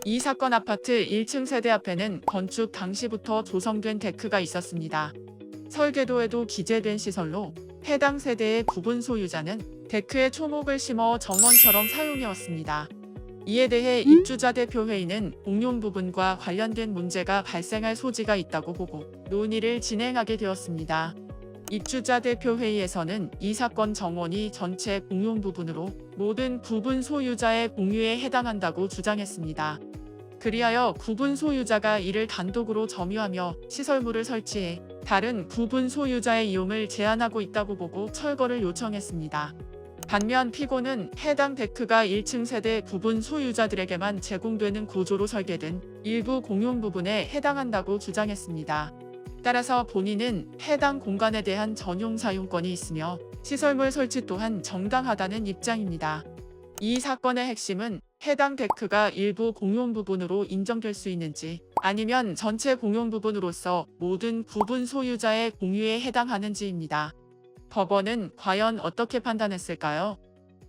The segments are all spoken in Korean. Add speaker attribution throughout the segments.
Speaker 1: 이 사건 아파트 1층 세대 앞에는 건축 당시부터 조성된 데크가 있었습니다. 설계도에도 기재된 시설로 해당 세대의 부분 소유자는 데크에 초목을 심어 정원처럼 사용해왔습니다. 이에 대해 입주자 대표회의는 공용 부분과 관련된 문제가 발생할 소지가 있다고 보고 논의를 진행하게 되었습니다. 입주자 대표회의에서는 이 사건 정원이 전체 공용 부분으로 모든 부분 소유자의 공유에 해당한다고 주장했습니다. 그리하여 부분 소유자가 이를 단독으로 점유하며 시설물을 설치해 다른 부분 소유자의 이용을 제한하고 있다고 보고 철거를 요청했습니다. 반면 피고는 해당 데크가 1층 세대 부분 소유자들에게만 제공되는 구조로 설계된 일부 공용 부분에 해당한다고 주장했습니다. 따라서 본인은 해당 공간에 대한 전용 사용권이 있으며 시설물 설치 또한 정당하다는 입장입니다. 이 사건의 핵심은 해당 데크가 일부 공용 부분으로 인정될 수 있는지 아니면 전체 공용 부분으로서 모든 부분 소유자의 공유에 해당하는지입니다. 법원은 과연 어떻게 판단했을까요?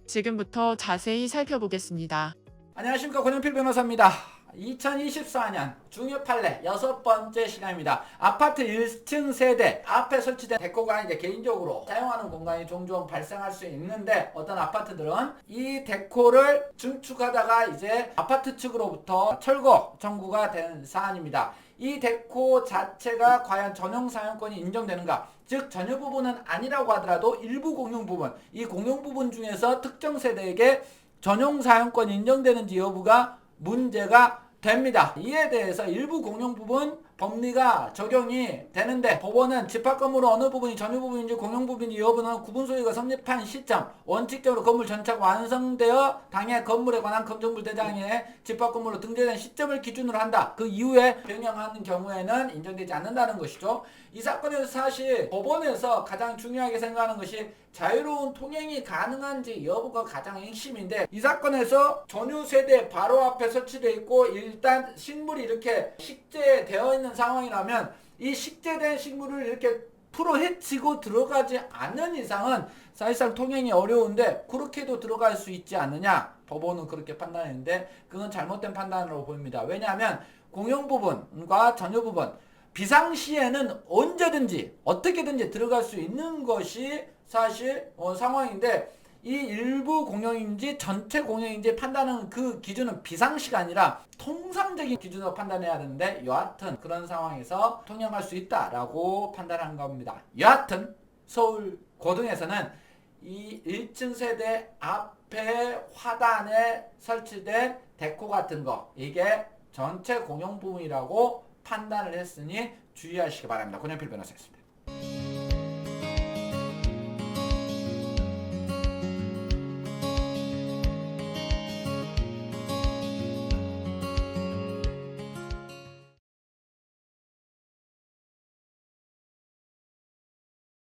Speaker 1: 지금부터 자세히 살펴보겠습니다.
Speaker 2: 안녕하십니까, 권영필 변호사입니다. 2024년 중요 판례 6번째 시간입니다. 아파트 1층 세대 앞에 설치된 데코가 이제 개인적으로 사용하는 공간이 종종 발생할 수 있는데, 어떤 아파트들은 이 데코를 증축하다가 이제 아파트 측으로부터 철거 청구가 된 사안입니다. 이 데코 자체가 과연 전용 사용권이 인정되는가? 즉 전유 부분은 아니라고 하더라도 일부 공용 부분, 이 공용 부분 중에서 특정 세대에게 전용 사용권이 인정되는지 여부가 문제가 됩니다. 이에 대해서 일부 공용 부분 법리가 적용이 되는데, 법원은 집합 건물의 어느 부분이 전유 부분인지 공용 부분인지 여부는 구분 소유가 성립한 시점, 원칙적으로 건물 전체가 완성되어 당해 건물에 관한 검정물 대장에 집합 건물로 등재된 시점을 기준으로 한다. 그 이후에 변경하는 경우에는 인정되지 않는다는 것이죠. 이 사건에서 사실 법원에서 가장 중요하게 생각하는 것이 자유로운 통행이 가능한지 여부가 가장 핵심인데, 이 사건에서 전유 세대 바로 앞에 설치되어 있고 일단 식물이 이렇게 식재되어 있는 상황이라면 이 식재된 식물을 이렇게 풀어 헤치고 들어가지 않는 이상은 사실상 통행이 어려운데 그렇게도 들어갈 수 있지 않느냐, 법원은 그렇게 판단했는데 그건 잘못된 판단으로 보입니다. 왜냐하면 공용 부분과 전유 부분 비상시에는 언제든지 어떻게든지 들어갈 수 있는 것이 사실 상황인데, 이 일부 공용인지 전체 공용인지 판단하는 그 기준은 비상시가 아니라 통상적인 기준으로 판단해야 되는데, 여하튼 그런 상황에서 통용할 수 있다라고 판단한 겁니다. 여하튼 서울 고등에서는 이 1층 세대 앞에 화단에 설치된 데코 같은 거, 이게 전체 공용 부분이라고 판단을 했으니 주의하시기 바랍니다. 권영필 변호사였습니다.